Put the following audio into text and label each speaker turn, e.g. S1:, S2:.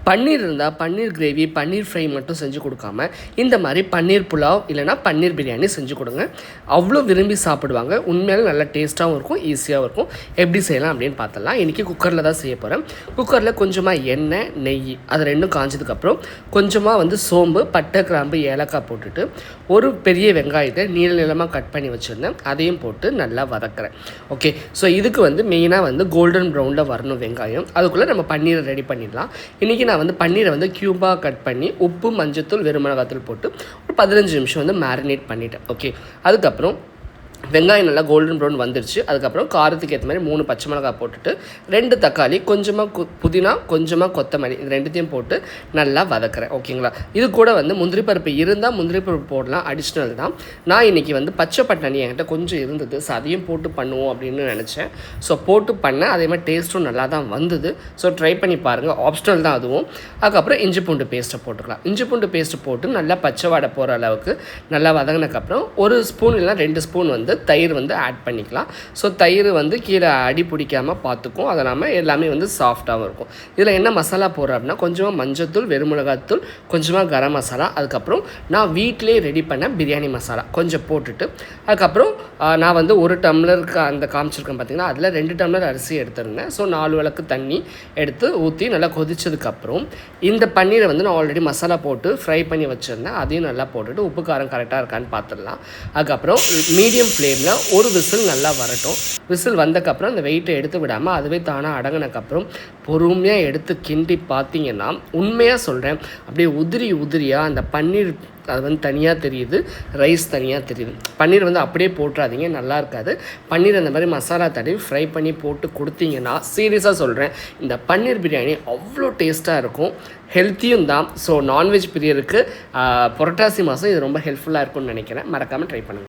S1: பன்னீர் இருந்தால் பன்னீர் கிரேவி, பன்னீர் ஃப்ரை மட்டும் செஞ்சு கொடுக்காம இந்த மாதிரி பன்னீர் புலாவ் இல்லைனா பன்னீர் பிரியாணி செஞ்சு கொடுங்க. அவ்வளோ விரும்பி சாப்பிடுவாங்க. உண்மையாலே நல்லா டேஸ்ட்டாகவும் இருக்கும், ஈஸியாகவும் இருக்கும். எப்படி செய்யலாம் அப்படின்னு பார்த்துடலாம். இன்றைக்கி குக்கரில் தான் செய்ய போகிறேன். குக்கரில் கொஞ்சமாக எண்ணெய், நெய் அது ரெண்டும் காஞ்சதுக்கப்புறம் கொஞ்சமாக சோம்பு, பட்டை, கிராம்பு, ஏலக்காய் போட்டுட்டு ஒரு பெரிய வெங்காயத்தை நீளமாக கட் பண்ணி வச்சுருந்தேன். அதையும் போட்டு நல்லா வதக்குறேன். ஓகே, ஸோ இதுக்கு மெயினாக கோல்டன் ப்ரௌனில் வரணும் வெங்காயம். அதுக்குள்ளே நம்ம பன்னீரை ரெடி பண்ணிடலாம். இன்றைக்கி நான் பன்னீரை க்யூபாக கட் பண்ணி உப்பு, மஞ்சத்தூள், வெறுமிளகாத்தூள் போட்டு ஒரு 15 நிமிஷம் மேரினேட் பண்ணிட்டேன். ஓகே, அதுக்கப்புறம் வெங்காயம் நல்லா கோல்டன் ப்ரௌன் வந்துருச்சு. அதுக்கப்புறம் காரத்துக்கு ஏற்ற மாதிரி 3 பச்சை மிளகாய் போட்டுட்டு 2 தக்காளி, கொஞ்சமாக புதினா, கொஞ்சமாக கொத்தமல்லி, இது ரெண்டுத்தையும் போட்டு நல்லா வதக்குறேன். ஓகேங்களா, இது கூட முந்திரி பருப்பு இருந்தால் முந்திரி பருப்பு போடலாம், அடிஷ்னல் தான். நான் இன்றைக்கி பச்சை பட்டாணி என்கிட்ட கொஞ்சம் இருந்தது, ஸோ அதையும் போட்டு பண்ணுவோம் அப்படின்னு நினச்சேன். ஸோ போட்டு பண்ணேன். அதே மாதிரி டேஸ்ட்டும் நல்லா தான் வந்தது. ஸோ ட்ரை பண்ணி பாருங்கள், ஆப்ஷனல் தான் அதுவும். அதுக்கப்புறம் இஞ்சி பூண்டு பேஸ்ட்டை போட்டுக்கலாம். இஞ்சி பூண்டு பேஸ்ட்டு போட்டு நல்லா பச்சை வாடை போகிற அளவுக்கு நல்லா வதங்கினதுக்கப்புறம் 1 ஸ்பூன் இல்லைனா 2 ஸ்பூன் தயிர் ஆட் பண்ணிக்கலாம். ஸோ தயிர் கீழே அடி பிடிக்காமல் பார்த்துக்கும். அதை நம்ம எல்லாமே சாஃப்டாகவும் இருக்கும். இதில் என்ன மசாலா போடுறேன் அப்படின்னா கொஞ்சமாக மஞ்சத்தூள், வெறுமிளகாத்தூள், கொஞ்சமாக கரம் மசாலா, அதுக்கப்புறம் நான் வீட்டிலே ரெடி பண்ண பிரியாணி மசாலா கொஞ்சம் போட்டுட்டு, அதுக்கப்புறம் நான் 1 டம்ளருக்கு அந்த காமிச்சிருக்கேன் பார்த்திங்கன்னா, அதில் 2 டம்ளர் அரிசி எடுத்துருந்தேன். ஸோ 4 விளக்கு தண்ணி எடுத்து ஊற்றி நல்லா கொதிச்சதுக்கப்புறம் இந்த பன்னீரை நான் ஆல்ரெடி மசாலா போட்டு ஃப்ரை பண்ணி வச்சுருந்தேன். அதையும் நல்லா போட்டுட்டு உப்பு காரம் கரெக்டாக இருக்கான்னு பார்த்துடலாம். அதுக்கப்புறம் மீடியம் ஃப்ளேமில் ஒரு விசில் நல்லா வரட்டும். விசில் வந்தக்கப்புறம் அந்த வெயிட்டை எடுத்து விடாமல் அதுவே தானாக அடங்கினக்கப்புறம் பொறுமையாக எடுத்து கிண்டி பார்த்தீங்கன்னா, உண்மையாக சொல்கிறேன், அப்படியே உதிரியாக அந்த பன்னீர் அது தனியாக தெரியுது, ரைஸ் தனியாக தெரியுது. பன்னீர் அப்படியே போட்டுறாதீங்க, நல்லா இருக்காது. பன்னீர் அந்த மாதிரி மசாலா தடவி ஃப்ரை பண்ணி போட்டு கொடுத்தீங்கன்னா, சீரியஸாக சொல்கிறேன், இந்த பன்னீர் பிரியாணி அவ்வளோ டேஸ்ட்டாக இருக்கும். ஹெல்த்தியும் தான். ஸோ நான்வெஜ் பிரியருக்கு புரட்டாசி மாதம் இது ரொம்ப ஹெல்ப்ஃபுல்லாக இருக்கும்னு நினைக்கிறேன். மறக்காமல் ட்ரை பண்ணுங்கள்.